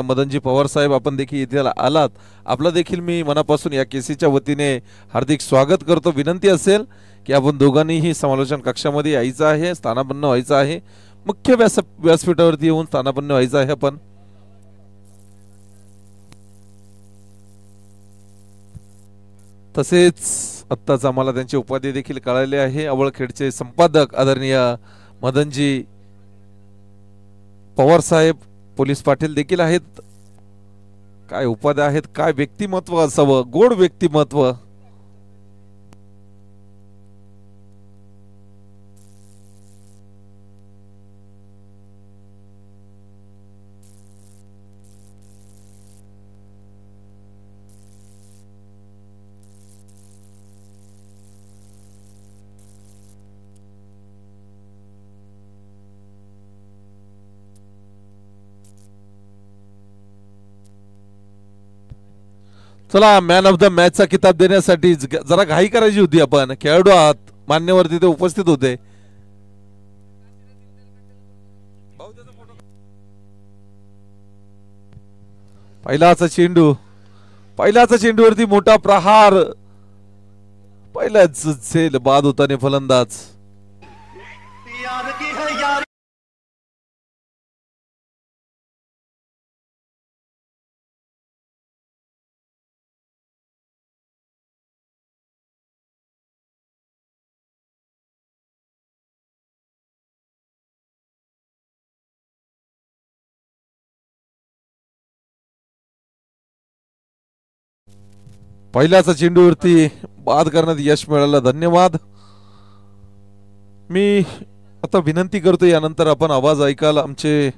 मदनजी पवार साहेब, आपण देखील इथे आलात, आपला देखील मी मनापासून या केसीच्या वतीने हार्दिक स्वागत करतो। विनंती असेल की आपण दोघांनीही समालोचन कक्षामध्ये यायचं आहे, स्थानापन्न व्हायचं आहे, मुख्य व्यासपीठावरती येऊन स्थानापन्न व्हायचं आहे आपण। तसेच आत्ताच आम्हाला त्यांची उपाधी देखील कळाली आहे। अवळखेडचे संपादक आदरणीय मदनजी पवार साहेब, पोलीस पाटील देखील आहेत। काय उपाध्या आहेत, काय व्यक्तिमत्व असावं, गोड व्यक्तिमत्व। चला, मॅन ऑफ द मॅचचा किताब देण्यासाठी जरा घाई करायची होती आपण। खेळाडू आहात, मान्यवर तिथे उपस्थित होते। पहिलाच चेंडूवरती मोठा प्रहार, पहिलाच झेल बाद होताने फलंदाज। पहिल्याच चेंडूवरती बाद करण्यात यश मिळालं, धन्यवाद। मी आता विनंती करतो, यानंतर आपण आवाज ऐकाल आमचे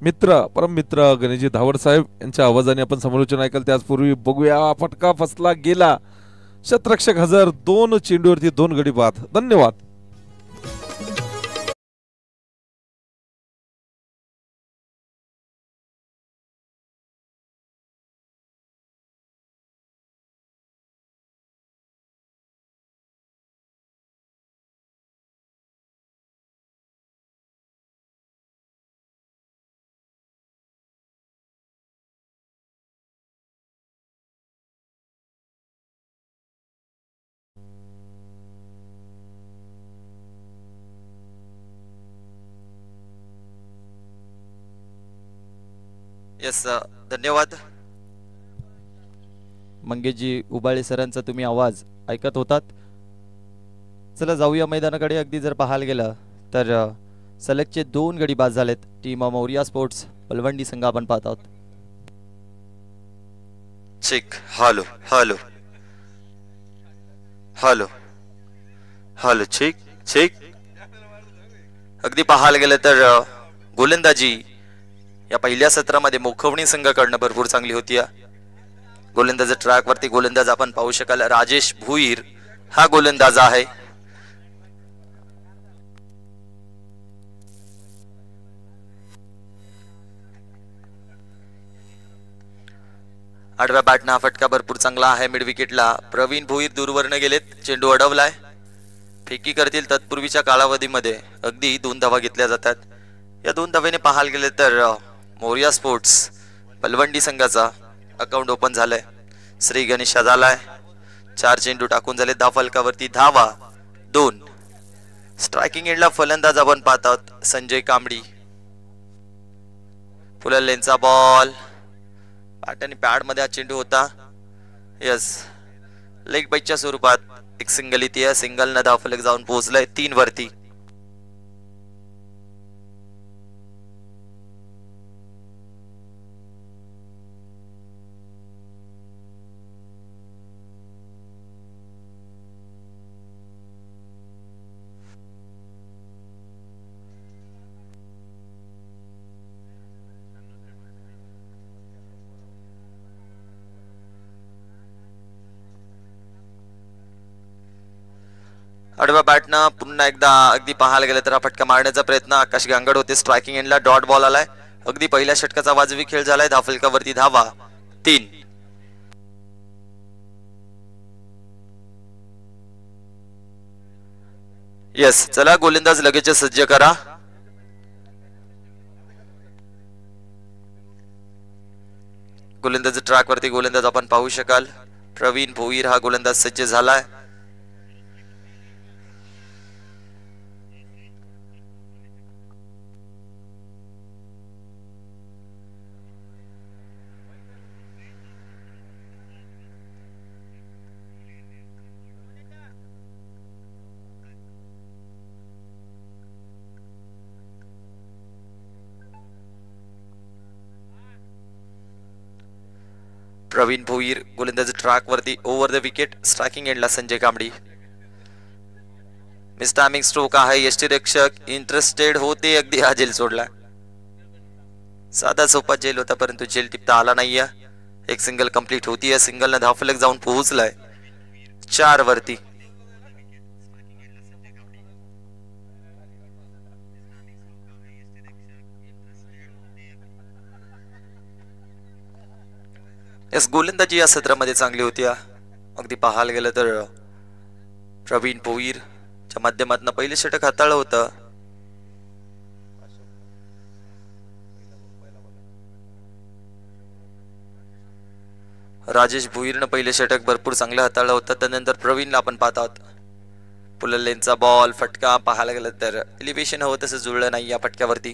मित्र, परम मित्र गणेशजी धावड साहेब यांच्या आवाजाने आपण समालोचन ऐकाल। त्याचपूर्वी बघूया, फटका फसला गेला, शतरक्षक हजर, 2 चेंडूवरती 2 गडी बाद, धन्यवाद। यस, धन्यवाद मंगेशजी उबाळे सरांचा तुम्ही आवाज ऐकत होतात। चला जाऊया मैदानाकडे। अगदी जर पाहायला गेलं तर सलगचे 2 गडी बाद झालेत। टीम मौर्या स्पोर्ट्स पलवंडी संघ आपण पाहत आहोत। Check, hello hello hello hello, check check. अगदी पाहायला गेलं तर गोलंदाजी या पहिल्या सत्रामध्ये मोखवणी संघाकडनं भरपूर चांगली होती। गोलंदाज ट्रॅक वरती गोलंदाज आपण पाहू शकाल, राजेश भुईर हा गोलंदाज आहे। आडव्या बॅटना फटका भरपूर चांगला आहे मिड विकेटला। प्रवीण भुईर दूरवरनं गेलेत, चेंडू अडवलाय, फेकी करतील तत्पूर्वीच्या कालावधीमध्ये अगदी 2 धावा घेतल्या जातात। या 2 धावेने पाहायला गेले तर मौर्या स्पोर्ट्स पलवंडी संघाचा अकाउंट ओपन झालाय। श्री गणेश झालाय, 4 चेंडू टाकून झाले, 10 फलकावरती धावा 2। स्ट्रायकिंग एंडला फलंदाज आपण पाहत आहोत संजय कांबडी। फुल लेनचा बॉल, बॅट आणि पॅड मध्ये हा चेंडू होता। यस, लेग बाईटच्या स्वरूपात एक सिंगल इथे, सिंगल न 10 फलक जाऊन पोहोचलाय 3 वरती। आडव्या बॅटनं पुन्हा एकदा अगदी पाहायला गेलं तर फटका मारण्याचा प्रयत्न आकाश गांगड होते। स्ट्रायकिंग एंडला डॉट बॉल आलाय, अगदी पहिल्या षटकाचा वाजवी खेळ झालाय। 10 फलकावरती धावा 3। यस, चला गोलंदाज लगेच सज्ज करा। गोलंदाज ट्रॅकवरती गोलंदाज आपण पाहू शकाल. प्रवीण भोईर हा गोलंदाज सज्ज झालाय. प्रवीण भोईर गोलंदाज ट्रॅक वरती ओव्हर द विकेट. स्ट्रायकिंग एंडला Sanjay Kambadi. Miss timing stroke आहे. यष्टीरक्षक इंटरेस्टेड होते, अगदी हा झेल सोडला. साधा सोपा झेल होता परंतु झेल टिपता आला नाहीये. एक सिंगल कंप्लीट होतीये. सिंगल न धावफलक जाऊन पोहोचलाय 4 वरती. यस, गोलंदाजी या सत्रामध्ये चांगली होती. अगदी पाहायला गेलं तर प्रवीण भोईरच्या माध्यमातून पहिले षटक हाताळलं होतं. राजेश भोईरनं पहिले षटक भरपूर चांगलं हाताळलं होतं. त्यानंतर प्रवीणला आपण पाहत आहोत. पुललेनचा बॉल फटका पाहायला गेलं तर एलिव्हेशन हवं तसं जुळलं नाही या फटक्यावरती.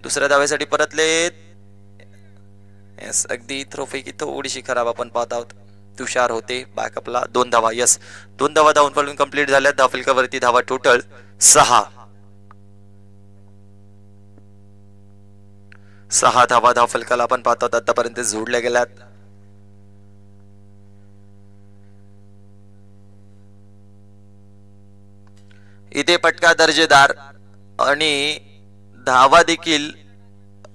दुसऱ्या धावेसाठी परतलेत. यस, अगदी थ्रोपैकी थोडीशी खराब आपण पाहत आहोत. तुषार होते बॅकअपला. 2 धावा. यस, 2 धावा धावून पडून कंप्लीट झाल्या. धावफलकावरती धावा टोटल 6. 6 धावा धावफलकाला आपण पाहत आहोत आतापर्यंत जोडल्या गेल्यात. इथे फटका दर्जेदार आणि धावा देखील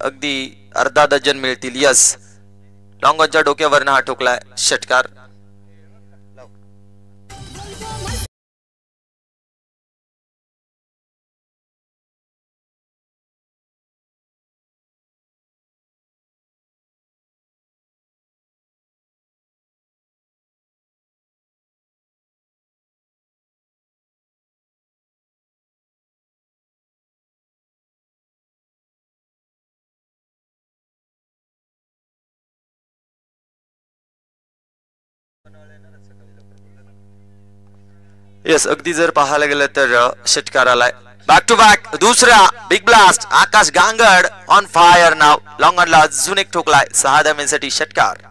अगदी अर्धा डझन मिळतील. यस, लॉंग ऑनच्या डोक्यावरनं हा ठोकलाय षटकार. यस, अगदी जर पाहायला गेलं तर षटकार आलाय. बॅक टू बॅक दुसरा big blast. Akash Gangad on fire नाव. लॉंग ऑनला अजून एक ठोकलाय. 6 धाव्यांसाठी षटकार.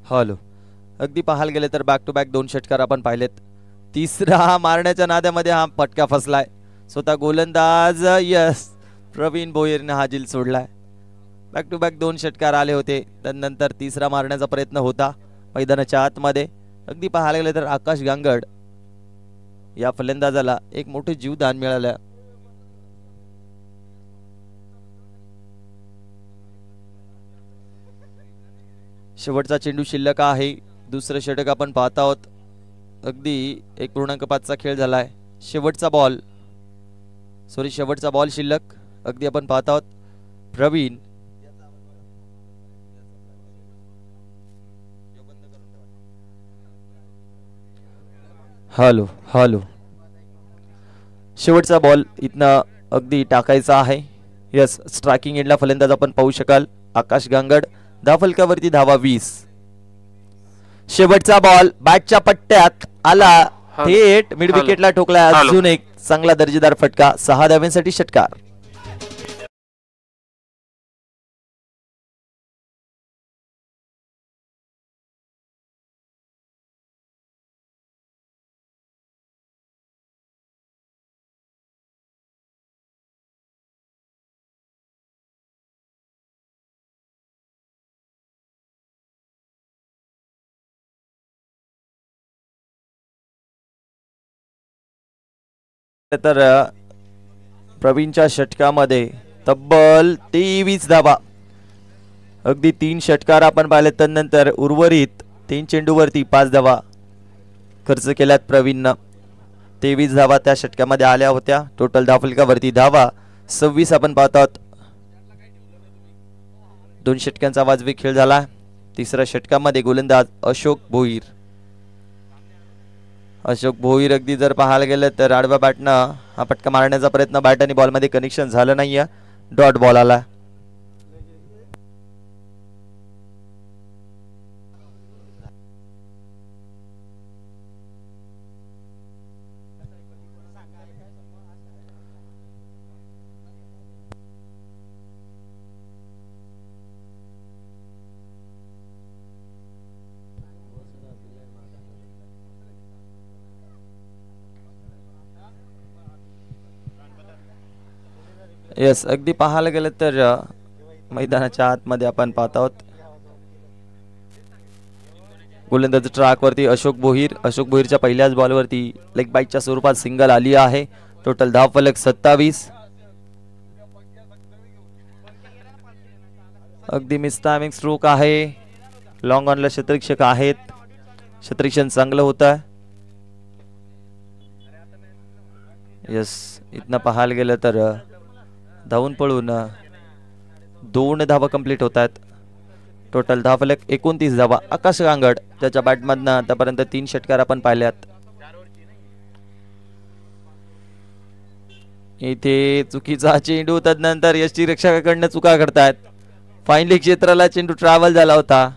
हॅलो, अगदी पाहायला गेले तर बॅक टू बॅक 2 षटकार आपण पाहिलेत. तिसरा मारण्याच्या नाद्यामध्ये हा फटका फसलाय. स्वतः गोलंदाज यस प्रवीण भोईरने हा झेल सोडलाय. बॅक टू बॅक 2 षटकार आले होते. त्यानंतर तिसरा मारण्याचा प्रयत्न होता मैदानाच्या आतमध्ये. अगदी पाहायला गेले तर आकाश गांगड या फलंदाजाला एक मोठे जीवदान मिळालं. शेवटचा चेंडू शिल्लक आहे. दुसरं षटक आपण पाहत आहोत. अगदी 1.5चा खेळ झालाय. शेवटचा बॉल शिल्लक. अगदी आपण पाहत आहोत प्रवीण हॅलो शेवटचा बॉल इथनं अगदी टाकायचा आहे. यस, स्ट्रायकिंग एंडला फलंदाज आपण पाहू शकाल आकाश गांगड. धावफलकावरती धावा 20. शेवटचा बॉल बॅटच्या पट्ट्यात आला. थेट मिड विकेटला ठोकला. अजून एक चांगला दर्जेदार फटका. 6 धाव्यांसाठी षटकार. तर प्रवीणच्या षटकामध्ये तब्बल 23 धावा. अगदी 3 षटकार आपण पाहिले. त्यानंतर उर्वरित 3 चेंडूवरती 5 धावा खर्च केल्यात प्रवीणनं. 23 धावा त्या षटकामध्ये आल्या होत्या. टोटल धावफलकावरती धावा 26 आपण पाहत आहोत. 2 षटकांचा वाजवी खेळ झाला. तिसऱ्या षटकामध्ये गोलंदाज अशोक भोईर. अशोक भोईर अगदी जर पाहायला गेलं तर आडव्या बॅटनं हा फटका मारण्याचा प्रयत्न, बॅट आणि बॉलमध्ये कनेक्शन झालं नाहीये. डॉट बॉल आला. येस, अगदी पाहायला गेलं तर मैदानाच्या आतमध्ये आपण पाहत आहोत. गोलंदाज ट्रॅकवरती अशोक भोईर. अशोक भोईरच्या पहिल्याच बॉलवरती लेग बाईटच्या स्वरूपात सिंगल आली आहे. टोटल धावफलक 27. अगदी मिसटायमिंग स्ट्रोक आहे. लॉंग ऑनला क्षेत्ररक्षक आहेत. क्षेत्ररक्षण चांगलं होत आहे. येस, इथनं पाहायला गेलं तर धावून पळून 2 धावा कंप्लीट होत आहेत. टोटल धावफलक 29 धावा. आकाश गांगड ज्याच्या बॅटमधनं आतापर्यंत 3 षटकार आपण पाहिल्यात. इथे चुकीचा चेंडू, तदनंतर यष्टीरक्षकाकडनं चुका करतायत. फायनली क्षेत्राला चेंडू ट्रॅव्हल झाला होता.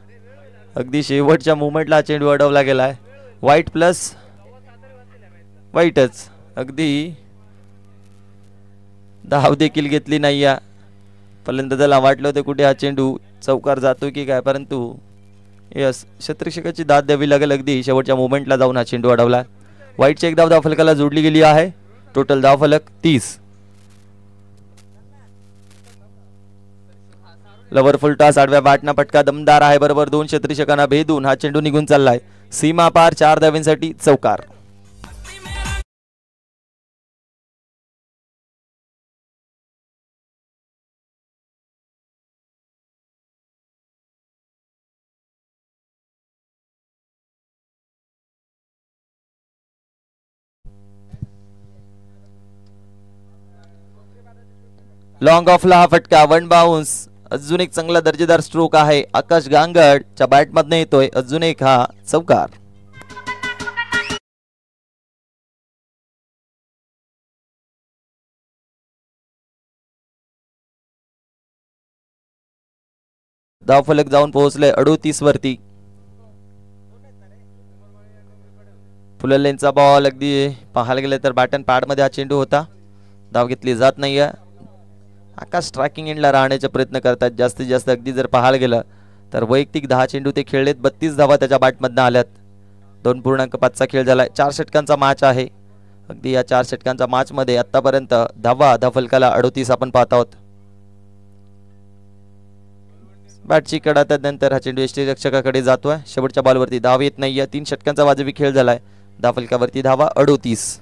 अगदी शेवटच्या मुवमेंटला चेंडू अडवला गेलाय. वाईट प्लस वाईटच. अगदी धाव देखील घेतली नाही. या फलंदाजाला वाटलं होतं कुठे हा चेंडू चौकार जातो की काय, परंतु यस, क्षेत्ररक्षकाची दाद द्यावी लागेल. अगदी शेवटच्या मोमेंटला जाऊन हा चेंडू अडवला. वाईटची एक धाव धावफलकाला जोडली गेली आहे. टोटल धावफलक 30. लवर फुल टॉस, आडव्या बॅटना फटका दमदार आहे. बरोबर 2 क्षेत्ररक्षकांना भेदून हा चेंडू निघून चाललाय. सीमा पार 4 धावांसाठी चौकार. लॉंग ऑफला हा फटका, 1 बाउन्स. अजून एक चांगला दर्जेदार स्ट्रोक आहे. आकाश गांगडच्या बॅटमधनं येतोय अजून एक हा चौकार. धावफलक जाऊन पोहोचले 38 वरती. फुललेनचा बॉल. अगदी पाहायला गेलं तर बॅटन पॅड मध्ये हा चेंडू होता. धाव घेतली जात नाहीये. आकाश ट्रॅकिंग एंडला राहण्याचा प्रयत्न करतात जास्तीत जास्त. अगदी जर पाहायला गेलं तर वैयक्तिक 10 चेंडू ते खेळलेत. 32 धावा त्याच्या बॅटमधनं आल्यात. 2.5चा खेळ झालाय. 4 षटकांचा मॅच आहे. अगदी या 4 षटकांच्या मॅच मध्ये आतापर्यंत धावफलकाला 38 आपण पाहत आहोत. बॅटची कडा, त्यानंतर हा चेंडू यष्टीरक्षकाकडे जातोय. शेवटच्या बॉलवरती धाव येत नाहीये. 3 षटकांचा वाजवी खेळ झालाय. धावफलकावरती धावा 38.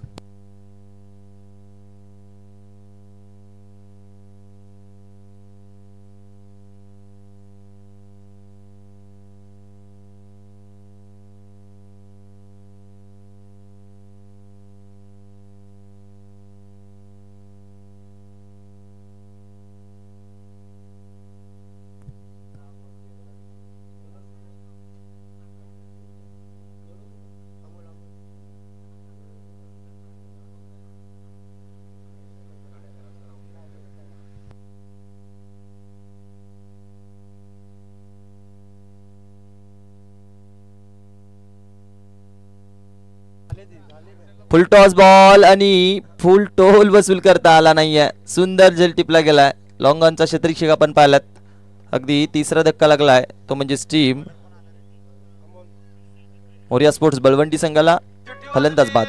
फुल टॉस बॉल आणि फुल टोल वसूल करता आला नाहीये. सुंदर झेल टिपला गेलाय. लॉंग ऑनचा क्षेत्ररक्षक आपण पाहिलात. अगदी तिसरा धक्का लागलाय तो म्हणजे टीम मोरिया स्पोर्ट्स बळवंटी संघाला. फलंदाज बाद.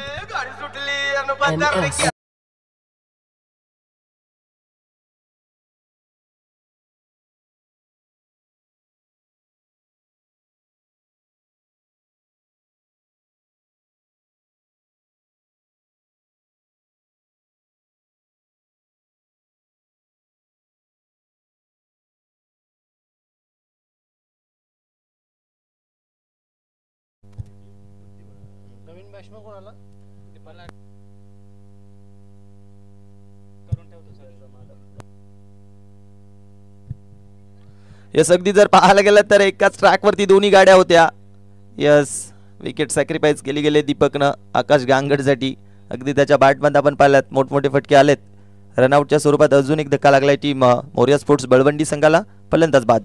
यस, अगदी जर पाहायला गेलं तर एकाच ट्रॅकवरती दोन्ही गाड्या होत्या. यस, विकेट सॅक्रिफाईस केली गेले दीपकनं आकाश गांगडसाठी. अगदी त्याच्या बॅटमध्ये आपण पाहिल्यात मोठमोठे फटके आलेत. रनआउटच्या स्वरूपात अजून एक धक्का लागलाय टीम मोरिया स्पोर्ट्स बळवंडी संघाला. फलंदाज बाद.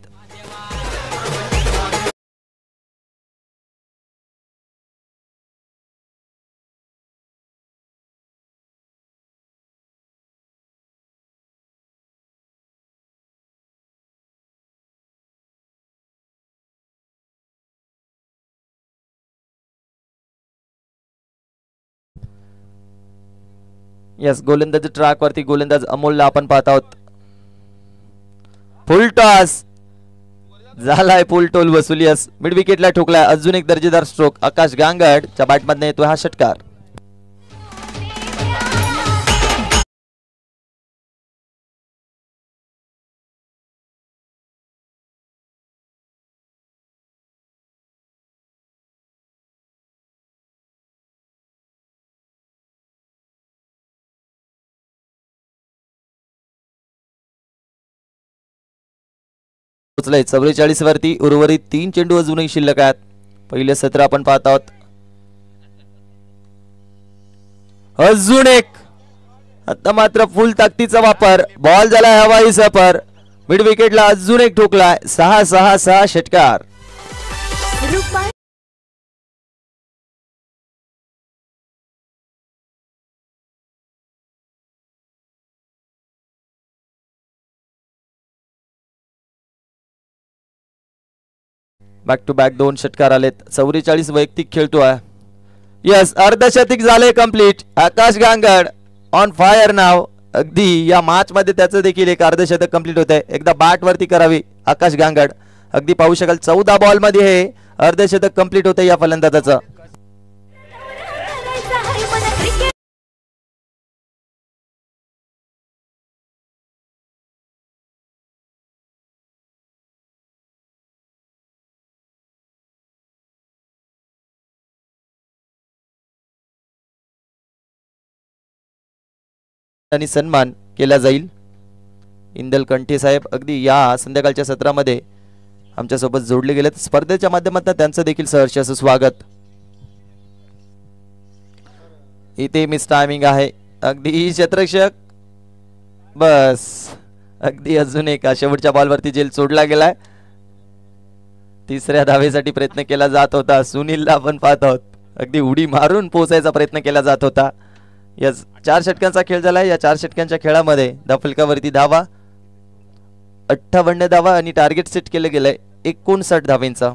यस, गोलंदाज ट्रॅक वरती गोलंदाज अमोलला आपण पाहत आहोत. फुल टॉस झालाय, फुल टोल वसूल. यस, मिड विकेटला ठोकलाय. अजून एक दर्जेदार स्ट्रोक आकाश गांगडच्या बॅटमधून येतोय हा षटकार. पोचलाय 44 वरती. उर्वरित 3 चेंडू अजूनही शिल्लक आहेत. पहिले सत्र आपण पाहत आहोत. अजून एक, आता मात्र फुल ताकदीचा वापर. बॉल झाला हवाई सफर. मिड विकेटला अजून एक ठोकलाय. 6-6-6 षटकार. बॅक टू बॅक 2 षटकार आलेत. 44 वैयक्तिक खेळतोय. यस, अर्धशतक झाले complete. Akash Gangad on fire नाव. अगदी या मॅच मध्ये त्याचं देखील एक अर्धशतक कंप्लीट होत आहे. एकदा बॅट वरती करावी आकाश गांगड. अगदी पाहू शकाल 14 बॉल मध्ये हे अर्धशतक कंप्लीट होते या फलंदाजाचं. आणि सन्मान केला जाईल. इंदल कंठे साहेब अगदी या संध्याकाळच्या सत्रामध्ये आमच्या सोबत जोडले गेलेत. स्पर्धेच्या माध्यमातून त्यांचं देखील सहर्ष असं स्वागत. इथे मिस टायमिंग आहे. अगदी क्षेत्ररक्षक बस. अगदी अजून एक शेवटच्या बॉलवरती जेल सोडला गेलाय. तिसऱ्या धावेसाठी प्रयत्न केला जात होता. सुनीलला आपण पाहत आहोत. अगदी उडी मारून पोहोचायचा प्रयत्न केला जात होता. यस, 4 षटकांचा खेळ झालाय. या 4 षटकांच्या खेळामध्ये धाफलकावरती धावा 58 धावा आणि टार्गेट सेट केलं गेलंय 59 धावेंचा.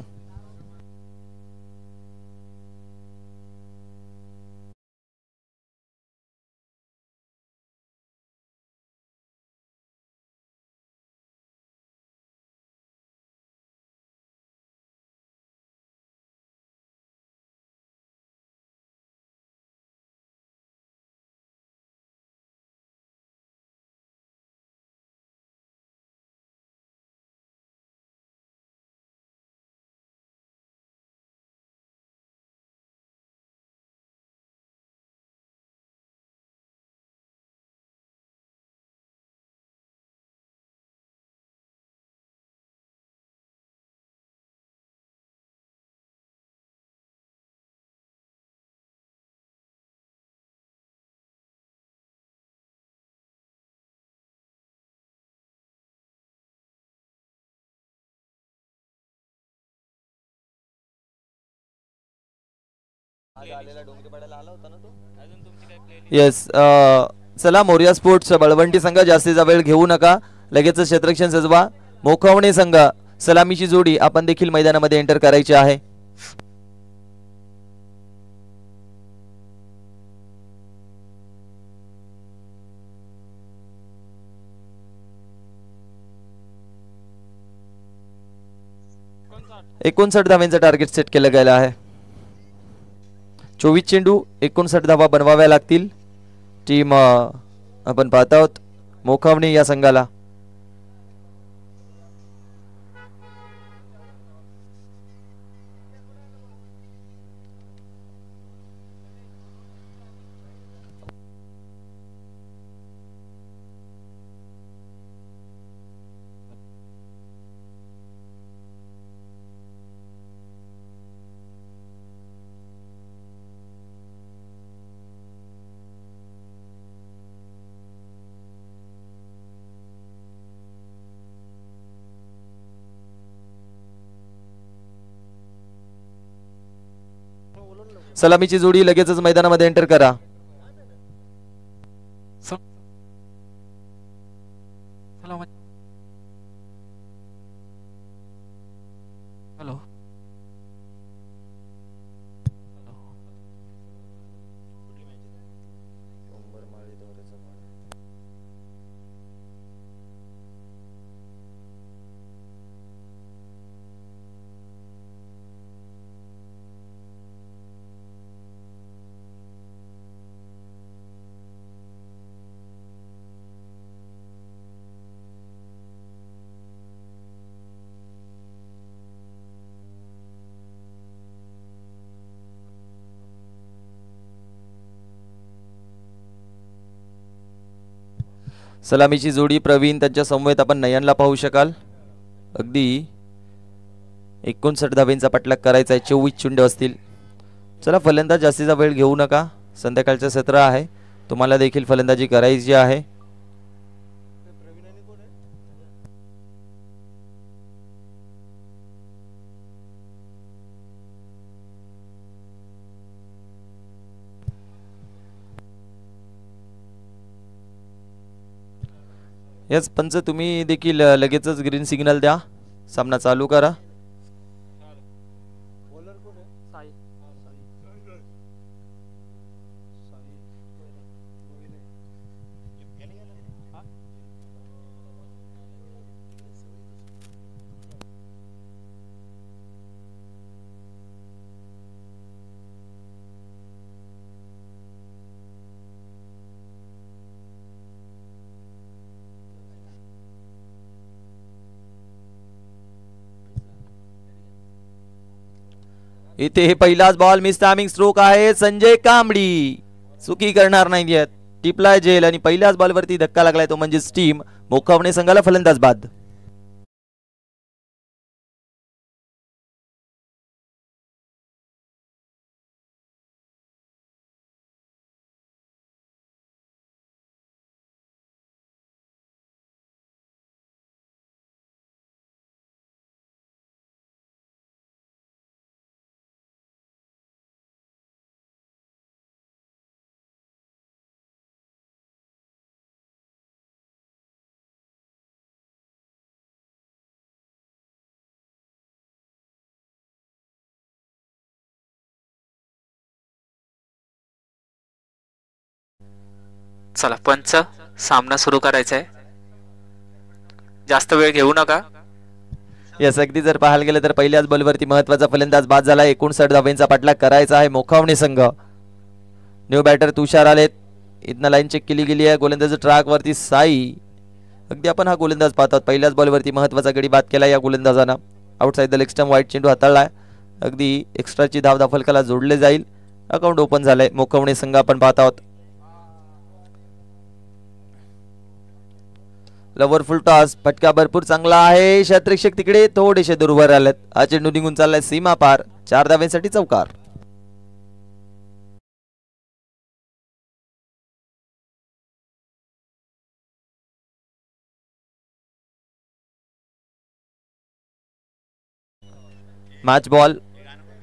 येस, चला मोरिया स्पोर्ट्स बळवंटी संघ जास्तीचा वेळ घेऊ नका. लगेच क्षेत्ररक्षण सजवा. मोखवणे संघ सलामीची जोडी आपण देखील मैदानामध्ये एंटर करायची आहे. एकोणसाठ धावांचं टार्गेट सेट केलं गेलं आहे. 24 चेंडू 59 धावा बनवाव्या लागतील. टीम आपण पाहत आहोत मोखावणे या संघाला. सलामीची जोडी लगेचच मैदानामध्ये एंटर करा. हॅलो सलामीची जोडी प्रवीण त्यांच्या समवेत आपण नयनला पाहू शकाल. अगदी 59 धावेंचा पाठलाग करायचा आहे. 24 चुंडे असतील. चला फलंदाज जास्तीचा वेळ घेऊ नका. संध्याकाळचं सत्र आहे. तुम्हाला देखील फलंदाजी करायची आहे. यस पंच, तुम्ही देखील लगेचच ग्रीन सिग्नल द्या. सामना चालू करा. इथे हे पहिलाच बॉल मिस टायमिंग स्ट्रोक आहे. संजय कांबडी चुकी करणार नाहीयेत. टिपलाय जेल आणि पहिल्याच बॉलवरती धक्का लागलाय तो म्हणजे टीम मोकावणे संघाला फलंदाज बाद. चला पंच, सामना सुरू करायचा आहे. जास्त वेळ घेऊ नका. यस, अगदी जर पाहायला गेलं तर पहिल्याच बॉलवरती महत्वाचा फलंदाज बाद झाला. 59 धावेंचा पाठलाग करायचा आहे मोकावणे संघ. न्यू बॅटर तुषार आलेत. इथनं लाईन चेक केली गेली आहे. गोलंदाज ट्रॅक वरती साई. अगदी आपण हा गोलंदाज पाहतात. पहिल्याच बॉलवरती महत्वाचा गडी बाद केला या गोलंदाजानं. आउटसाइड द लेग स्टंप वाईट चेंडू हाताळलाय. अगदी एक्स्ट्राची धाव फलकाला जोडले जाईल. अकाउंट ओपन झालंय. मोकावणे संघ आपण पाहत आहोत. लवर फुल टॉस. फटका भरपूर चांगला आहे. क्षेत्ररक्षक तिकडे थोडेसे दूरवर आलेत. हा चेंडू निघून चाललाय सीमा पार. 4 धावेंसाठी चौकार. मॅच बॉल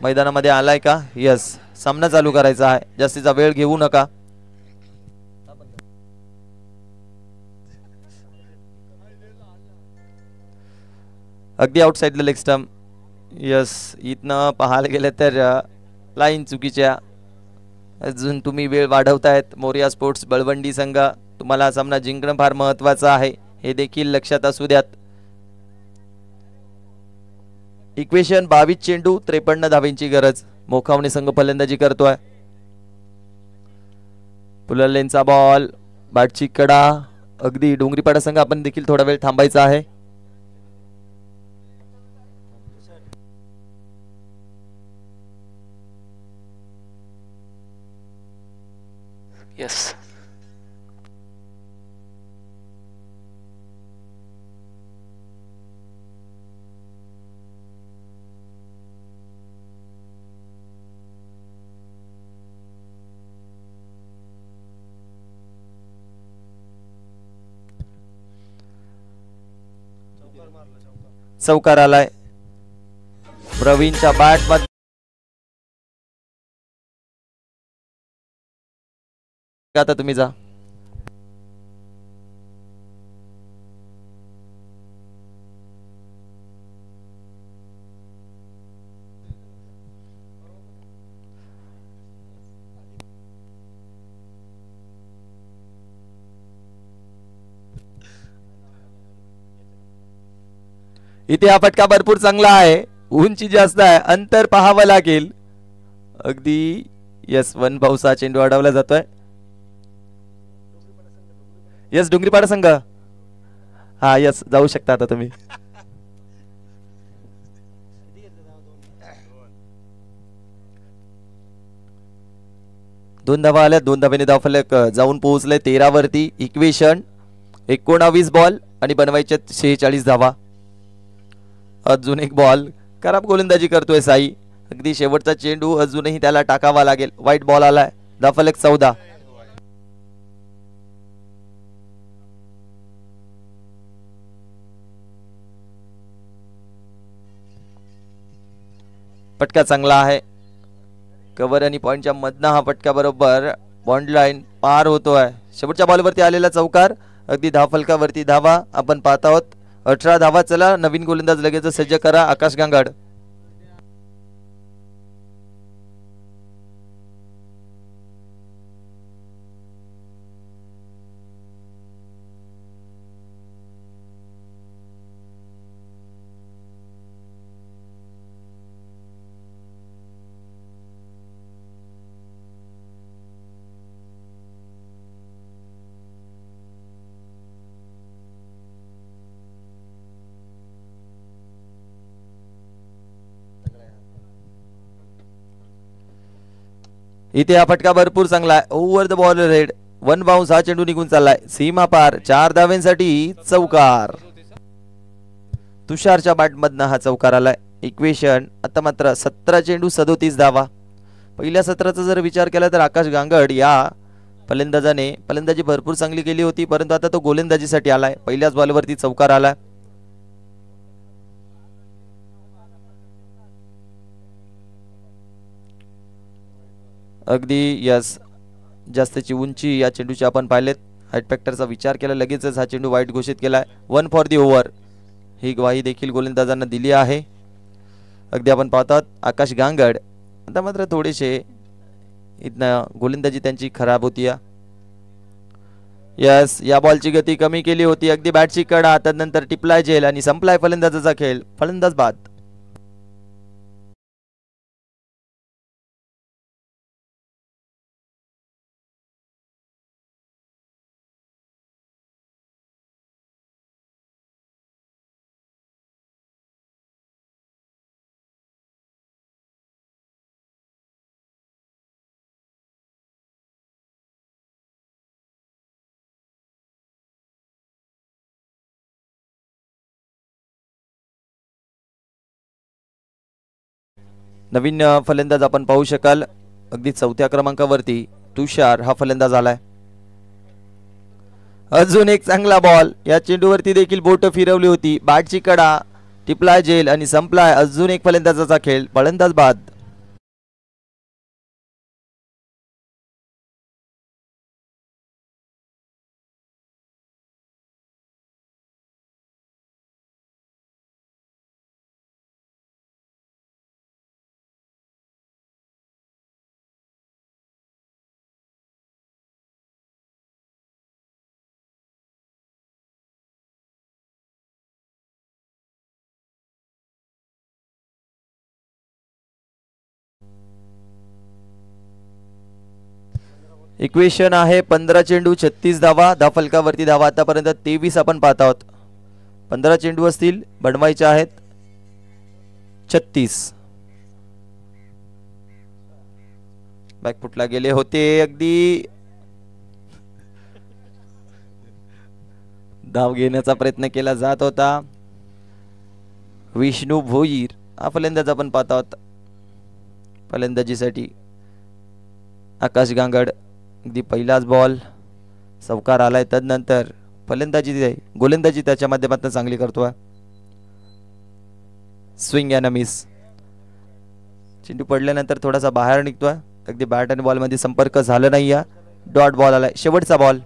मैदानामध्ये आलाय का? यस, सामना चालू करायचा आहे. जास्तीचा वेळ घेऊ नका. अगदी outside the leg stump. Yes, इथनं पाहायला गेलं तर लाईन चुकीच्या. अजून तुम्ही वेळ वाढवतायत. मोरिया स्पोर्ट्स बळवंडी संघ. तुम्हाला हा सामना जिंकणं फार महत्वाचं आहे, हे देखील लक्षात असू द्यात. इक्वेशन 22 चेंडू 53 धावेंची गरज. मोकावणे संघ फलंदाजी करतोय. पुलर लेनचा बॉल. बॅटची कडा. अगदी डोंगरीपाडा संघ आपण देखील थोडा वेळ थांबायचा आहे. यस, चौकार आलाय. प्रवीणच्या बॅट मध्ये आता तुम्ही जा. इथे हा फटका भरपूर चांगला आहे, उंची जास्त आहे, अंतर पाहावं लागेल. अगदी यस, वन भाऊसा चेंडू अडवला जातोय. यस, डोंगरीपाडा संघ. हा यस, जाऊ शकता आता तुम्ही. दोन धावा आल्या, 2 धाव्याने धावफलक जाऊन पोहोचले 13 वरती. इक्वेशन 19 बॉल आणि बनवायचे 46 धावा. अजून एक बॉल, खराब गोलंदाजी करतोय साई. अगदी शेवटचा चेंडू अजूनही त्याला टाकावा लागेल. वाईट बॉल आलाय. धावफलक 14. फटका चांगला आहे. कव्हर आणि पॉइंटच्या मधनं हा फटका बरोबर बॉन्ड लाईन पार होतोय. शेवटच्या बॉलवरती आलेला चौकार. अगदी धावफलकावरती धावा आपण पाहत आहोत. 18 धावा. चला, नवीन गोलंदाज लगेच सज्ज करा. आकाश गांगड. इथे हा फटका भरपूर चांगला आहे. Over the ball red. 1 bounce. हा चेंडू निघून चाललाय सीमा पार. 4 धाव्यांसाठी चौकार. तुषारच्या बॅट मधनं हा चौकार आलाय. इक्वेशन आता मात्र 17 चेंडू 37 धावा. पहिल्या सत्राचा जर विचार केला तर आकाश गांगड या फलंदाजाने फलंदाजी भरपूर चांगली केली होती, परंतु आता तो गोलंदाजीसाठी आलाय. पहिल्याच बॉलवरती चौकार आलाय. अगदी यस, जास्तची उंची या चेंडूची आपण पाहिलेत. हाईट फॅक्टरचा विचार केला लगेचच हा चेंडू वाईट घोषित केलाय. 1 फॉर दी ओव्हर ही ग्वाही देखील गोलंदाजांना दिली आहे. अगदी आपण पाहतात आकाश गांगड आता मात्र थोडेसे इथनं गोलंदाजी त्यांची खराब होती. यस, या बॉलची गती कमी केली होती. अगदी बॅटची कडा. त्यानंतर टिपलाय झेल आणि संपलाय फलंदाजाचा खेळ. फलंदाज बाद. नवीन फलंदाज आपण पाहू शकाल. अगदी 4थ्या क्रमांकावरती तुषार हा फलंदाज आलाय. अजून एक चांगला बॉल. या चेंडूवरती देखील बोट फिरवली होती. बॅटची कडा, टिपलाय झेल आणि संपलाय. अजून एक फलंदाजाचा खेळ. फलंदाज बाद. इक्वेशन आहे 15 चेंडू 36 धावा. धावफलकावरती धावा आतापर्यंत 23 आपण पाहत आहोत. 15 चेंडू असतील, बनवायचे आहेत 36. बॅकफुटला गेले होते. अगदी धाव घेण्याचा प्रयत्न केला जात होता. विष्णू भोईर हा फलंदाज आपण पाहत आहोत. फलंदाजीसाठी आकाश गांगड. अगदी पहिलाच बॉल चौकार आलाय. तदनंतर फलंदाजी गोलंदाजी त्याच्या माध्यमातून चांगली करतोय. Swing and miss. चेंडू पडल्यानंतर थोडासा बाहेर निघतोय. अगदी बॅट आणि बॉल मध्ये संपर्क झाला नाही. डॉट बॉल आलाय, शेवटचा बॉल.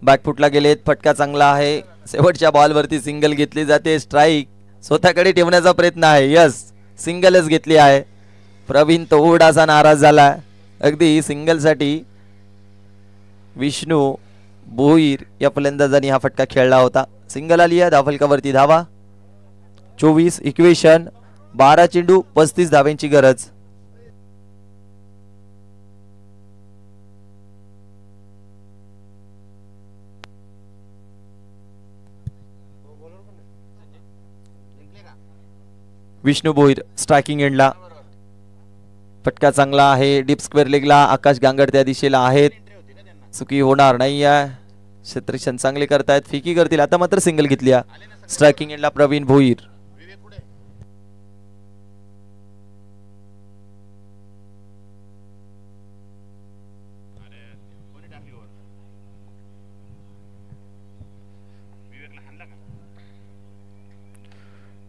बॅकफुटला गेलेत, फटका चांगला आहे. शेवटच्या बॉलवरती सिंगल घेतली जाते. स्ट्राईक स्वतःकडे ठेवण्याचा प्रयत्न आहे. यस, सिंगलच घेतली आहे. प्रवीण थोडासा नाराज झाला. अगदी सिंगलसाठी विष्णू भोईर या फलंदाजांनी हा फटका खेळला होता. सिंगल आली आहे. धावफलकावरती धावा 24. इक्वेशन 12 चेंडू 35 धाव्यांची गरज. विष्णू भोईर स्ट्रायकिंग एंडला. फटका चांगला आहे. Deep square लेगला. आकाश गांगड त्या दिशेला आहेत. चुकी होणार नाही आहे. क्षेत्ररक्षण चांगले करतायत. फिकी करतील. आता मात्र सिंगल घेतली. स्ट्रायकिंग एंडला प्रवीण भोईर.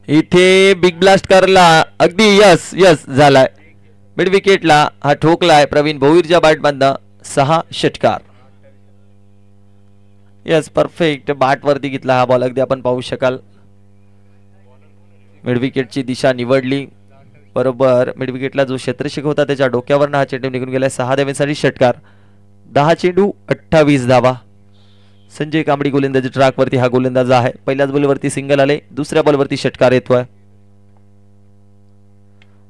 इथे बिग ब्लास्ट करला. अगदी यस यस झालाय. मिड विकेटला हा ठोकलाय प्रवीण भोईरच्या बॅटमधनं. 6 षटकार. यस, परफेक्ट बॅट वरती घेतला हा बॉल. अगदी आपण पाहू शकाल. मिड विकेटची दिशा निवडली बरोबर. मिड विकेटला जो क्षेत्ररक्षक होता त्याच्या डोक्यावरनं हा चेंडू निघून गेलाय. 6 धावांसाठी षटकार. 10 चेंडू 28 धावा. संजय कांबडी गोलंदाजी ट्रॅक वरती हा गोलंदाज आहे. पहिल्याच बॉलवरती सिंगल आले. दुसऱ्या बॉलवरती षटकार येतोय.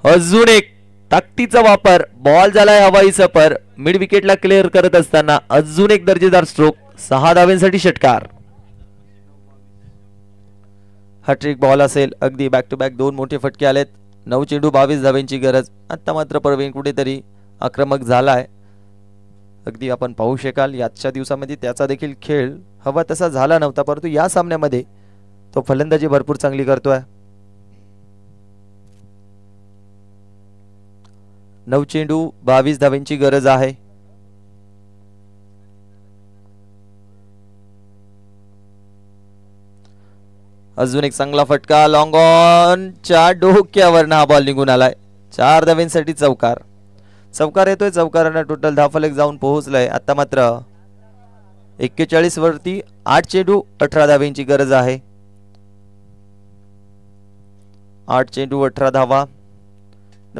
अजून एक ताकदीचा वापर. बॉल झालाय हवाई सफर. मिड विकेटला क्लिअर करत असताना अजून एक दर्जेदार स्ट्रोक. 6 धावांसाठी षटकार. हा ट्रिक बॉल असेल. अगदी बॅक टू बॅक 2 मोठे फटके आलेत. 9 चेंडू 22 धावांची गरज. आता मात्र प्रवीण कुठेतरी आक्रमक झालाय. अगदी आपण पाहू शकाल याच्या दिवसामध्ये त्याचा देखील खेळ हवा तसा झाला नव्हता, परंतु या सामन्यामध्ये तो फलंदाजी भरपूर चांगली करतोय. 9 चेंडू 22 धावांची गरज आहे. अजून एक चांगला फटका. लॉंग ऑन च्या डोक्यावरनं हा बॉल निघून आलाय. 4 धावांसाठी चौकार. चौकार येतोय. चौकारांना टोटल धावफलक जाऊन पोहोचलाय. आता मात्र 41 वरती 8 चेंडू 18 धावांची गरज आहे. 8 चेंडू 18 धावा.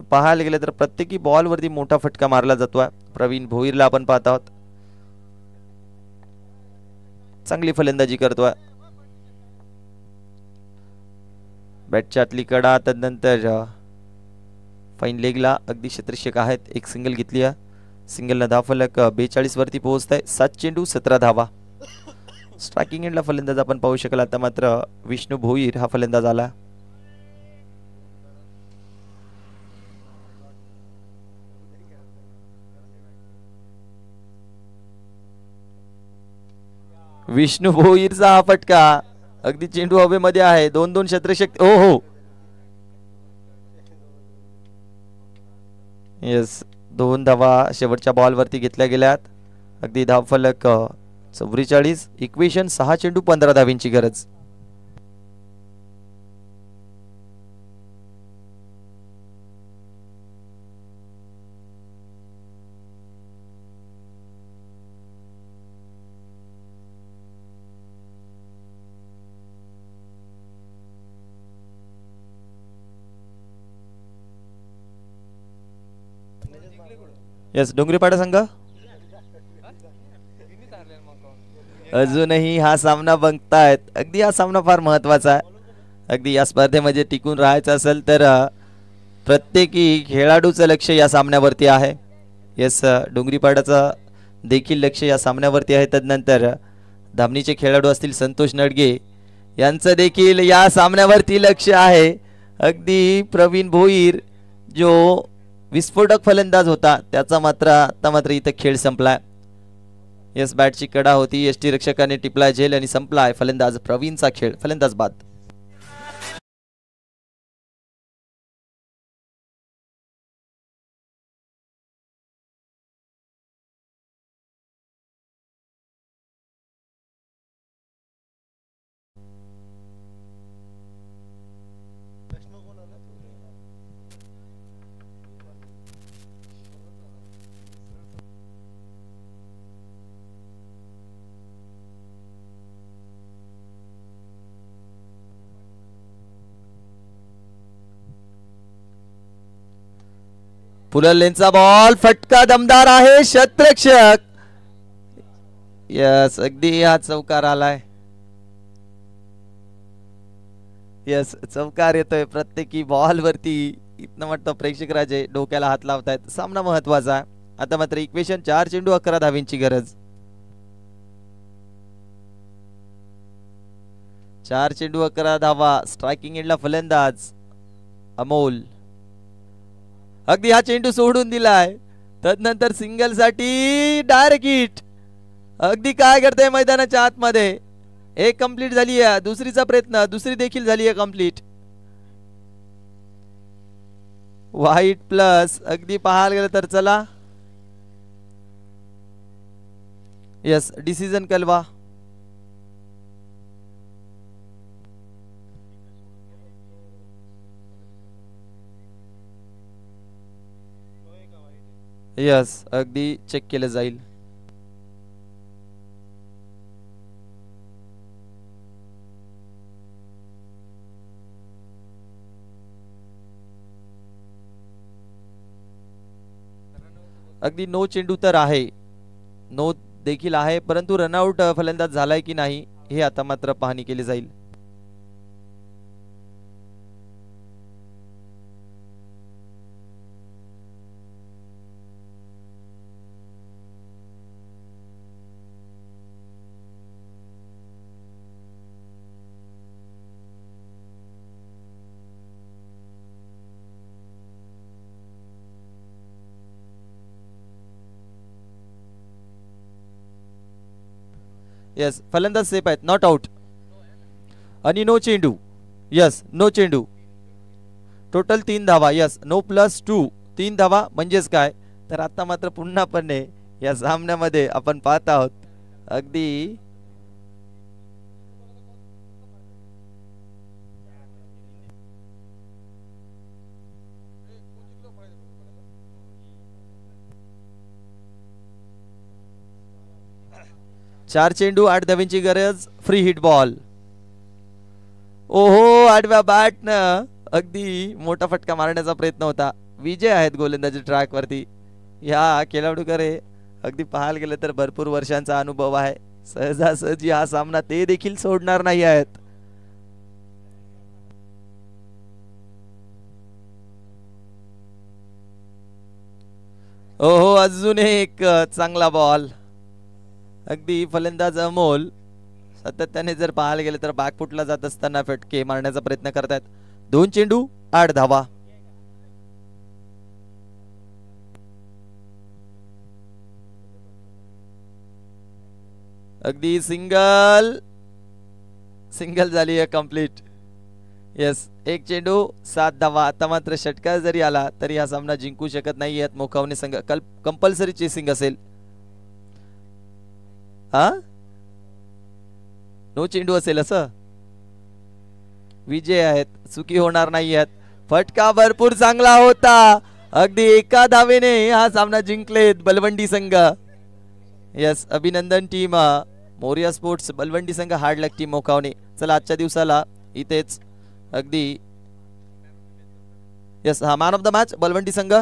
पाहायला गेले तर प्रत्येकी बॉल वरती मोठा फटका मारला जातोय. प्रवीण भोईरला आपण पाहत आहोत. चांगली फलंदाजी करतोय. बॅटच्या आतली कडा. तदनंतर फाईन लेगला अगदी क्षेत्ररक्षक आहेत. एक सिंगल घेतली आहे. सिंगलनं धावफलक 42 वरती पोहोचत आहे. 7 चेंडू 17 धावा. स्ट्रायकिंग एंडला फलंदाज आपण पाहू शकाल. आता मात्र विष्णू भोईर हा फलंदाज आला. विष्णू भोईरचा हा फटका. अगदी चेंडू हवेमध्ये आहे. 2-2 क्षेत्ररक्षक. ओ हो येस, 2 धावा शेवटच्या बॉल वरती घेतल्या गेल्यात. अगदी धावफलक 44. इक्वेशन 6 चेंडू 15 धावांची गरज. यस, डोंगरीपाडा संघ अजूनही हा सामना बघतायत. अगदी हा सामना फार महत्वाचा आहे. अगदी या स्पर्धेमध्ये टिकून राहायचं असेल तर प्रत्येकी खेळाडूचं लक्ष या सामन्यावरती आहे. यस, डोंगरीपाड्याचं देखील लक्ष या सामन्यावरती आहे. तदनंतर धामणीचे खेळाडू असतील संतोष नडगे यांचं देखील या सामन्यावरती लक्ष आहे. अगदी प्रवीण भोईर जो विस्फोटक फलंदाज होता त्याचा मात्र इथं खेळ संपलाय. यस, बॅटची कडा होती. यष्टी रक्षकाने टिपलाय झेल आणि संपलाय फलंदाज प्रवीणचा खेळ. फलंदाज बाद. पुलर लेनचा बॉल फटका दमदार आहे, शतरक्षक. यस, अगदी हा चौकार आलाय. यस, चौकार येतोय प्रत्येकी बॉल वरती. इथनं वाटतं प्रेक्षक राजे डोक्याला हात लावतायत. सामना महत्वाचा. आता मात्र इक्वेशन 4 चेंडू 11 धावींची गरज. 4 चेंडू 11 धावा. स्ट्रायकिंग एंडला फलंदाज अमोल. अगदी हा चेंडू सोडून दिलाय. तदनंतर सिंगल साठी डायरेक्ट हिट. अगदी काय करते मैदानाच्या आतमध्ये. एक कंप्लीट झाली आहे, दुसरीचा प्रयत्न, दुसरी देखील झाली आहे कंप्लीट. White plus. अगदी पाहायला गेलं तर चला, यस, डिसिजन कलवा. यस, अगदी चेक केलं जाईल. अगदी नो चेंडू तर आहे, नो देखील आहे, परंतु रनआउट फलंदाज झालाय की नाही हे आता मात्र पाहणी केली जाईल. यस, फलंदाज सेफ आहेत, नॉट आउट. आणि नो चेंडू. यस, नो चेंडू. टोटल 3 धावा. यस, नो प्लस 2 3 धावा. म्हणजेच काय तर आता मात्र पुन्हापणे या सामन्यामध्ये आपण पाहत आहोत अगदी चार चेंडू 8 धावींची गरज. Free hit ball. ओहो, आडव्या बॅटनं अगदी मोठा फटका मारण्याचा प्रयत्न होता. विजय आहेत गोलंदाजी ट्रॅक वरती. या खेळाडूकडे अगदी पाहायला गेलं तर भरपूर वर्षांचा अनुभव आहे. सहजासहजी हा सामना ते देखील सोडणार नाही आहेत. ओहो, अजून एक चांगला बॉल. अगदी फलंदाज अमोल सातत्याने जर पाहायला गेले तर बॅकफुटला जात असताना फटके मारण्याचा प्रयत्न करतात. 2 चेंडू 8 धावा. अगदी सिंगल झाली आहे कंप्लीट. यस, 1 चेंडू 7 धावा. आता मात्र षटकार जरी आला तरी हा सामना जिंकू शकत नाही आहेत मोकावणे संघ. कंपल्सरी चेसिंग असेल. हा, नो चेंडू असेल असं. विजय आहेत, चुकी होणार नाही आहेत. फटका भरपूर चांगला होता. अगदी एका धावेने हा सामना जिंकलेत बलवंडी संघ. यस, अभिनंदन टीम मोरिया स्पोर्ट्स बलवंडी संघ, हार्ड लक टीम मोकावणे. चला, आजच्या दिवसाला इथेच अगदी यस, हा मॅन ऑफ द मॅच बलवंडी संघ.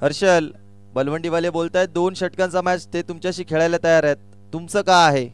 हर्षल, बलवंडीवाले बोलतायत 2 षटकांचा मॅच ते तुमच्याशी खेळायला तयार आहेत. तुमचं का आहे?